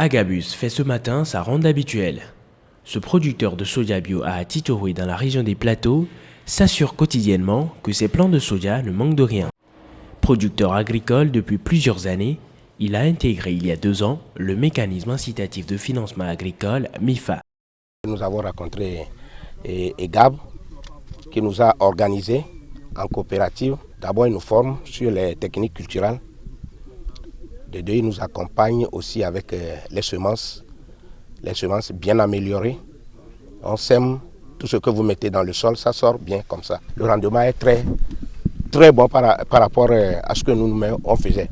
Agabus fait ce matin sa ronde habituelle. Ce producteur de soja bio à Titouroui dans la région des Plateaux s'assure quotidiennement que ses plants de soja ne manquent de rien. Producteur agricole depuis plusieurs années, il a intégré il y a 2 ans le mécanisme incitatif de financement agricole MIFA. Nous avons rencontré EGAB qui nous a organisé en coopérative. D'abord, il nous forme sur les techniques culturelles. De deux, il nous accompagne aussi avec les semences bien améliorées. On sème tout ce que vous mettez dans le sol, ça sort bien comme ça. Le rendement est très bon par rapport à ce que nous-mêmes on faisait.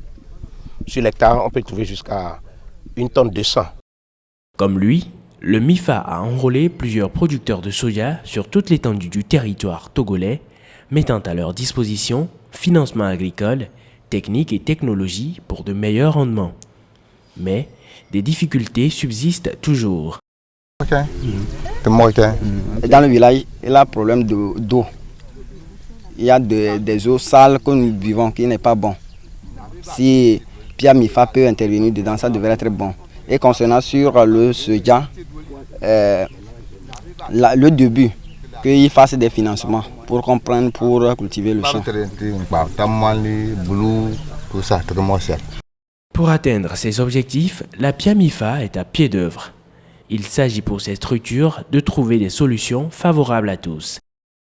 Sur l'hectare, on peut trouver jusqu'à 1,2 tonne. Comme lui, le MIFA a enrôlé plusieurs producteurs de soja sur toute l'étendue du territoire togolais, mettant à leur disposition financement agricole, techniques et technologies pour de meilleurs rendements. Mais des difficultés subsistent toujours. Dans le village, il y a un problème d'eau. Il y a des eaux sales que nous buvons qui n'est pas bon. Si Pierre MIFA peut intervenir dedans, ça devrait être bon. Et concernant sur le soja, le début, qu'il fasse des financements pour comprendre, pour cultiver le champ. Pour atteindre ces objectifs, la PIAMIFA est à pied d'œuvre. Il s'agit pour ces structures de trouver des solutions favorables à tous.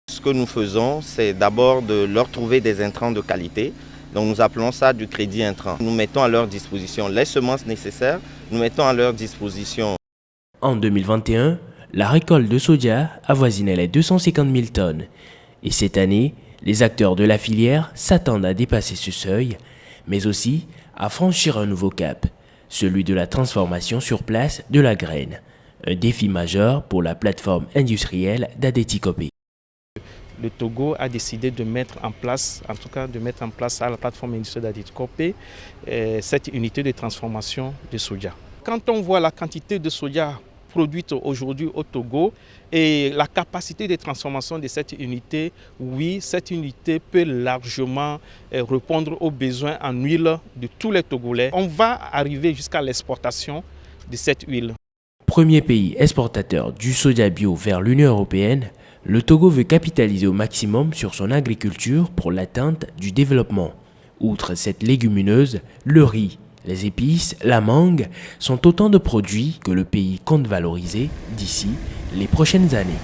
Ce que nous faisons, c'est d'abord de leur trouver des intrants de qualité. Donc nous appelons ça du crédit intrant. Nous mettons à leur disposition les semences nécessaires, nous mettons à leur disposition. En 2021, la récolte de soja avoisinait les 250 000 tonnes. Et cette année, les acteurs de la filière s'attendent à dépasser ce seuil, mais aussi à franchir un nouveau cap, celui de la transformation sur place de la graine. Un défi majeur pour la plateforme industrielle d'Adéticopé. Le Togo a décidé de mettre en place, à la plateforme industrielle d'Adéticopé, cette unité de transformation de soja. Quand on voit la quantité de soja produite aujourd'hui au Togo et la capacité de transformation de cette unité, oui, cette unité peut largement répondre aux besoins en huile de tous les Togolais. On va arriver jusqu'à l'exportation de cette huile. Premier pays exportateur du soja bio vers l'Union européenne, le Togo veut capitaliser au maximum sur son agriculture pour l'atteinte du développement. Outre cette légumineuse, le riz, les épices, la mangue sont autant de produits que le pays compte valoriser d'ici les prochaines années.